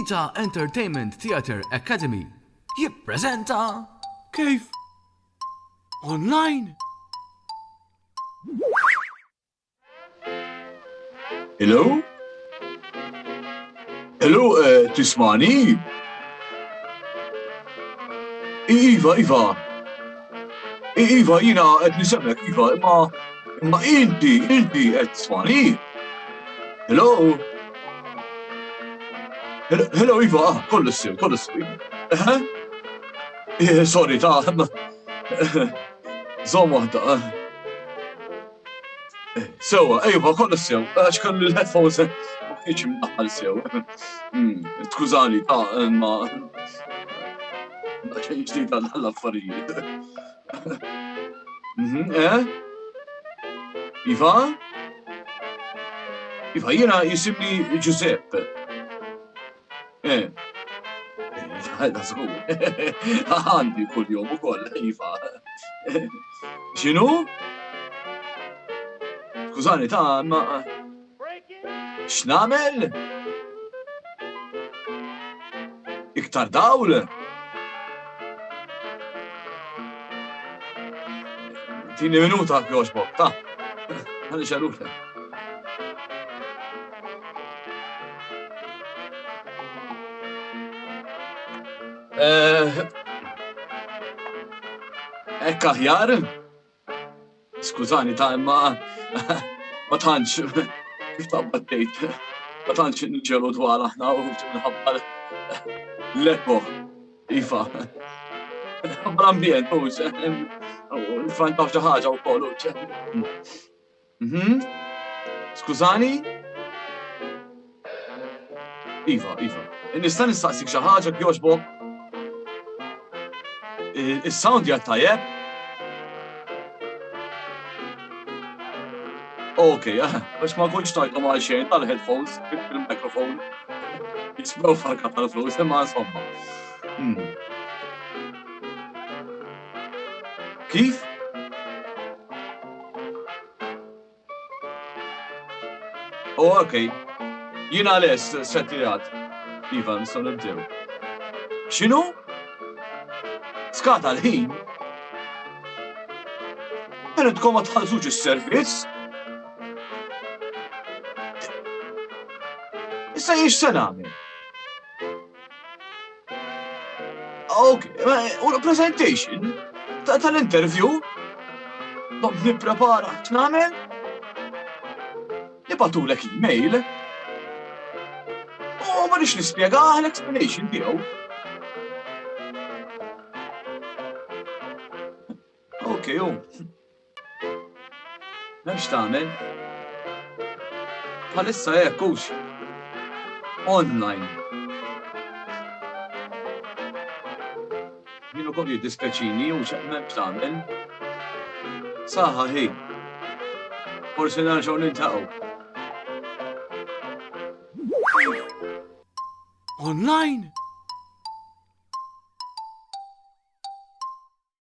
Vita Entertainment Theatre Academy jippreżenta Kif? Online? Hello? Hello, tismani? Iva. Iva, jina qed nisemek, Iva, imma inti qed tismani? Hello? Hello, Iva, kollu s-sim. Sorry, zom waħda. Sewa, Iva, kollu s-sim, għax kollu l-headphones ma kienx mnaħħal sew. Skużani, ma xejn ġdid għall-affarijiet. Iva? Iva, jiena jisimni Giuseppe. Għadda żgur. Għandi kull jum ukoll, Iva. X'inhu? Skużani, ma x'nagħmel? Iktar dawl? Tini minuta kjoġbok, għalli xalula. Ekka ħjar? Skużani, ma tantx, kif battejt, ma tantx nġelu dwar aħna u minħabba l-eko, Iva. Bl-ambjent, Fran taf xi ħaġa wkoll. Skużani? Iva. Nista' nistaqsik xi ħaġa kjoġbok? Is-sound jgħid tajjeb? Okej, biex ma nkunx tajtom għal xejn tal-headphones bil-mikrofon. Jismew farka tal-flus, imma insomma. Kif? Okej. Jiena les settirat. Iva, nistgħu nibdew. X'inhu? Skata l-ħin? Intkom ma tħallsux is-servizz? Issa jiex se nagħmel? Okej, u presentation tal-interview? Dom nipprepara x'nagħmel? Nibatulek email? U ma nix nispjegaħ l-explanation tiegħu. Okej, M'hemmx tagħmel? Bħalissa hekk hux. Online. Jien ukoll jiddispeċini u m'hemmx tagħmel. Saħħa ħin. Forsi nerġgħu niltaqgħu. Online?